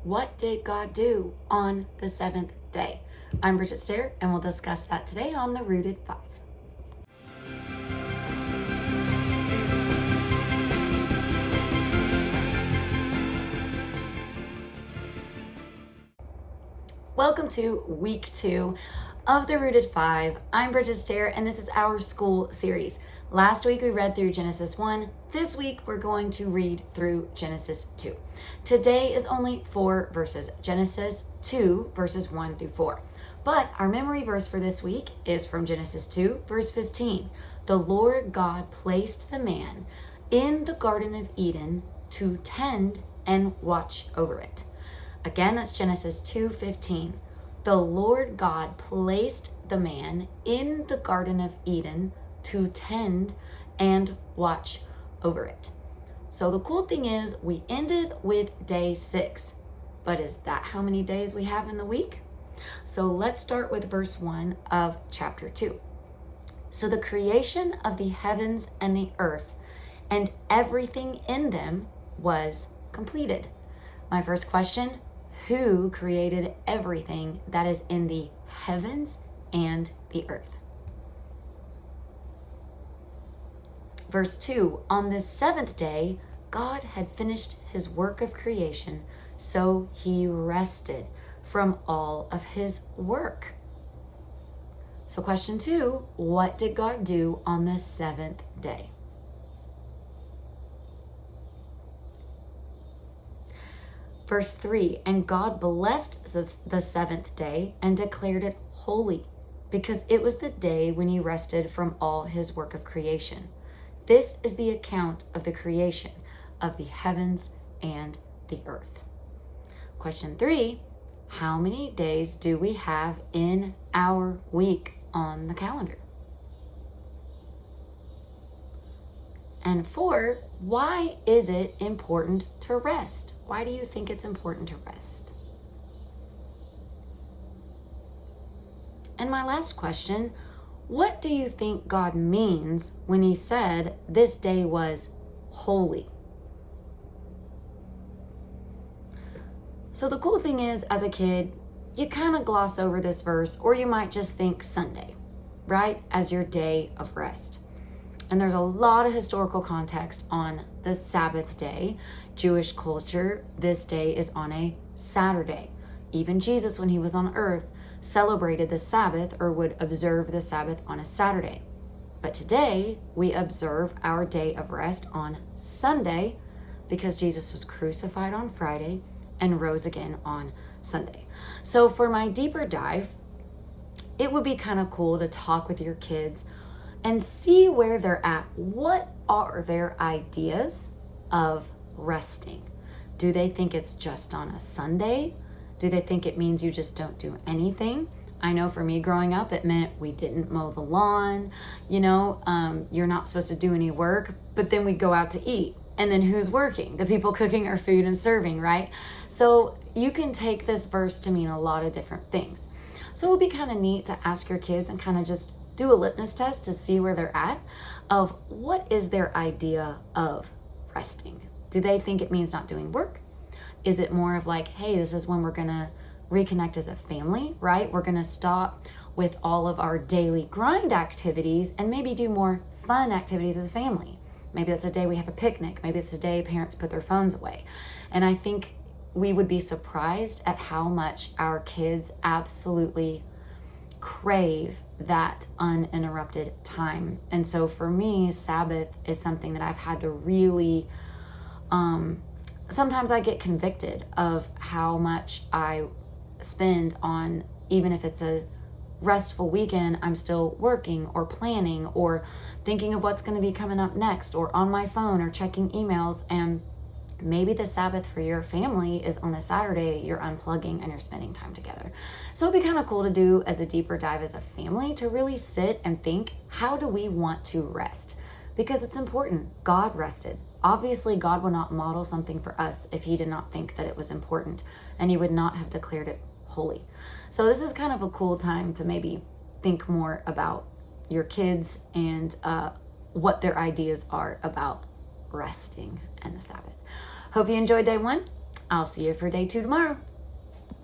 What did God do on the seventh day? I'm Bridget Stair, and we'll discuss that today on the Rooted 5. Welcome to week 2 of the Rooted 5. I'm Bridget Stair, and this is our school series. Last week we read through Genesis 1. This week we're going to read through Genesis 2. Today is only 4 verses, Genesis 2 verses 1 through 4. But our memory verse for this week is from Genesis 2 verse 15. The Lord God placed the man in the Garden of Eden to tend and watch over it. Again, that's Genesis 2:15. The Lord God placed the man in the Garden of Eden to tend and watch over it. So the cool thing is we ended with day 6. But is that how many days we have in the week? So let's start with verse 1 of chapter 2. So the creation of the heavens and the earth and everything in them was completed. My first question: who created everything that is in the heavens and the earth? Verse 2, on the seventh day, God had finished his work of creation, so he rested from all of his work. So question 2, what did God do on the seventh day? Verse 3, and God blessed the seventh day and declared it holy, because it was the day when he rested from all his work of creation. This is the account of the creation of the heavens and the earth. Question 3, how many days do we have in our week on the calendar? And 4, why is it important to rest? Why do you think it's important to rest? And my last question, what do you think God means when he said this day was holy? So the cool thing is, as a kid, you kind of gloss over this verse, or you might just think Sunday, right, as your day of rest. And there's a lot of historical context on the Sabbath day. Jewish culture, this day is on a Saturday. Even Jesus, when he was on earth, celebrated the Sabbath or would observe the Sabbath on a Saturday. But today, we observe our day of rest on Sunday because Jesus was crucified on Friday and rose again on Sunday. So for my deeper dive, it would be kind of cool to talk with your kids and see where they're at. What are their ideas of resting? Do they think it's just on a Sunday? Do they think it means you just don't do anything? I know for me growing up, it meant we didn't mow the lawn. You're not supposed to do any work, but then we go out to eat. And then who's working? The people cooking our food and serving, right? So you can take this verse to mean a lot of different things. So it would be kind of neat to ask your kids and kind of just do a litmus test to see where they're at of what is their idea of resting. Do they think it means not doing work? Is it more of like, hey, this is when we're gonna reconnect as a family, right? We're gonna stop with all of our daily grind activities and maybe do more fun activities as a family. Maybe that's a day we have a picnic. Maybe it's a day parents put their phones away. And I think we would be surprised at how much our kids absolutely crave that uninterrupted time. And so for me, Sabbath is something that I've had to really, sometimes I get convicted of how much I spend on, even if it's a restful weekend, I'm still working or planning or thinking of what's going to be coming up next or on my phone or checking emails. And maybe the Sabbath for your family is on a Saturday, you're unplugging and you're spending time together. So it'd be kind of cool to do as a deeper dive as a family to really sit and think, how do we want to rest? Because it's important. God rested. Obviously, God would not model something for us if he did not think that it was important, and he would not have declared it holy. So this is kind of a cool time to maybe think more about your kids and what their ideas are about resting and the Sabbath. Hope you enjoyed day 1. I'll see you for day 2 tomorrow.